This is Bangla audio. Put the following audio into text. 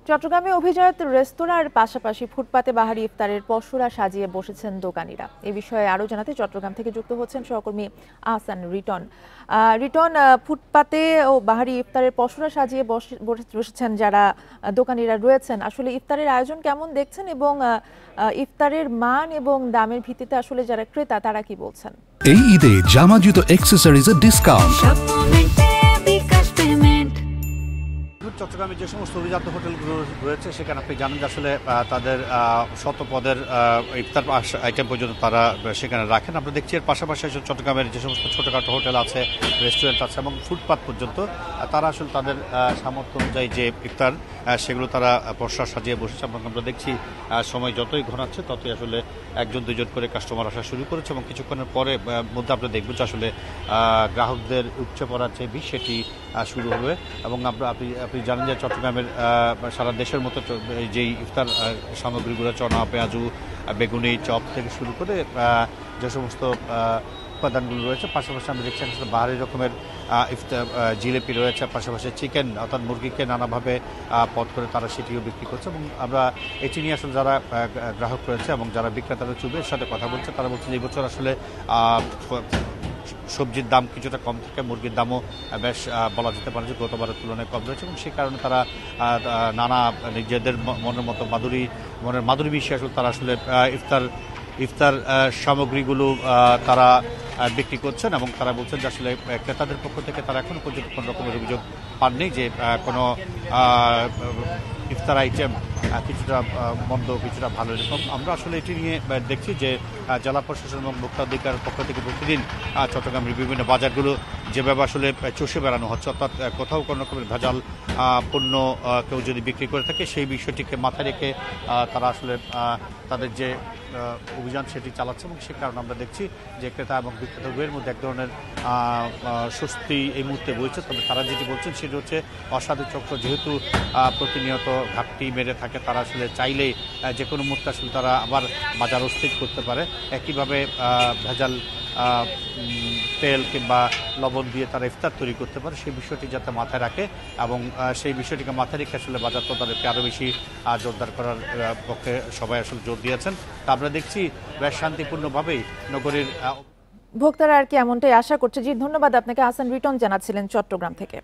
চট্টগ্রামে অভিজাত রেস্তোরাঁর পাশাপাশি ফুটপাতে বাহারি ইফতারের পসরা সাজিয়ে বসেছেন দোকানিরা। এ বিষয়ে আরও জানাতে চট্টগ্রাম থেকে যুক্ত হচ্ছেন সহকর্মী আহসান রিটন। রিটন, ফুটপাতে ও বাহারি ইফতারের পসরা সাজিয়ে বসেছেন যারা দোকানিরা রয়েছেন, আসলে ইফতারের আয়োজন কেমন দেখছেন এবং ইফতারের মান এবং দামের ভিত্তিতে আসলে যারা ক্রেতা তারা কি বলছেন? এই ঈদে জামা জুতো অ্যাক্সেসরিজের ডিসকাউন্ট। চট্টগ্রামে যে সমস্ত অভিজাত হোটেলগুলো রয়েছে সেখানে আপনি জানেন যে আসলে তাদের শত পদের ইফতার আইটেম পর্যন্ত তারা সেখানে রাখেন। আমরা দেখছি এর পাশাপাশি চট্টগ্রামের যে সমস্ত ছোটোখাটো হোটেল আছে, রেস্টুরেন্ট আছে এবং ফুটপাত পর্যন্ত তারা আসলে তাদের সামর্থ্য অনুযায়ী যে ইফতার সেগুলো তারা পসরা সাজিয়ে বসেছে। এবং আমরা দেখছি সময় যতই ঘনাচ্ছে ততই আসলে একজন দুজন করে কাস্টমার আসা শুরু করেছে এবং কিছুক্ষণের পরে মধ্যে আমরা দেখব যে আসলে গ্রাহকদের উপচে পড়ার যে বিষ সেটি শুরু হবে। এবং আপনি জানেন যে চট্টগ্রামের সারা দেশের মতো যেই ইফতার সামগ্রীগুলো চনা, পেঁয়াজু, বেগুনি, চপ থেকে শুরু করে যে সমস্ত উপাদানগুলো রয়েছে, পাশাপাশি আমরা দেখছি আসলে বাহারি রকমের ইফতার জিলেপি রয়েছে, পাশাপাশি চিকেন অর্থাৎ মুরগিকে নানাভাবে পদ করে তারা সেটিও বিক্রি করছে। এবং আমরা এটি নিয়ে আসলে যারা গ্রাহক রয়েছে এবং যারা বিক্রেতারা চুবের সাথে কথা বলছে তারা বলছে যে এই বছর আসলে সবজির দাম কিছুটা কম থাকে, মুরগির দামও বেশ বলা যেতে পারে যে গতবারের তুলনায় কম রয়েছে এবং সেই কারণে তারা নানা নিজেদের মনের মাধুরী মিশিয়ে আসলে তারা আসলে ইফতার সামগ্রীগুলো তারা বিক্রি করছেন। এবং তারা বলছেন যে আসলে ক্রেতাদের পক্ষ থেকে তারা এখনো পর্যন্ত কোনো রকমের অভিযোগ পাননি যে কোনো ইফতার আইটেম কিছুটা মন্দ কিছুটা ভালো এরকম। আমরা আসলে এটি নিয়ে দেখছি যে জেলা প্রশাসন এবং ভোক্তাধিকার পক্ষ থেকে প্রতিদিন চট্টগ্রামের বিভিন্ন বাজারগুলো যেভাবে আসলে চষে বেড়ানো হচ্ছে, অর্থাৎ কোথাও কোনো রকমের ভেজাল পণ্য কেউ যদি বিক্রি করে থাকে সেই বিষয়টিকে মাথায় রেখে তারা আসলে তাদের যে অভিযান সেটি চালাচ্ছে। এবং সে কারণে আমরা দেখছি যে ক্রেতা এবং বিক্রেতা উভয়ের মধ্যে এক ধরনের স্বস্তি এই মুহূর্তে বইছে। তবে তারা যেটি বলছেন সেটি হচ্ছে অসাধু চক্র যেহেতু প্রতিনিয়ত ঘাটতি মেরে থাকে, তারা আসলে চাইলেই যে কোনো মুহূর্তে আসলে তারা আবার বাজার অস্থির করতে পারে। একইভাবে ভেজাল তেল কিংবা লবণ দিয়ে তারা ইফতার তৈরি করতে পারে সেই বিষয়টি যাতে মাথায় রাখে এবং সেই বিষয়টিকে মাথায় রেখে আসলে বাজার তো তাদেরকে আরও বেশি জোরদার করার পক্ষে সবাই আসলে জোর দিয়েছেন। তা আমরা দেখছি বেশ শান্তিপূর্ণভাবেই নগরীর ভোক্তারা আর কি এমনটাই আশা করছে। জি, ধন্যবাদ আপনাকে। আহসান রিটন জানাচ্ছিলেন চট্টগ্রাম থেকে।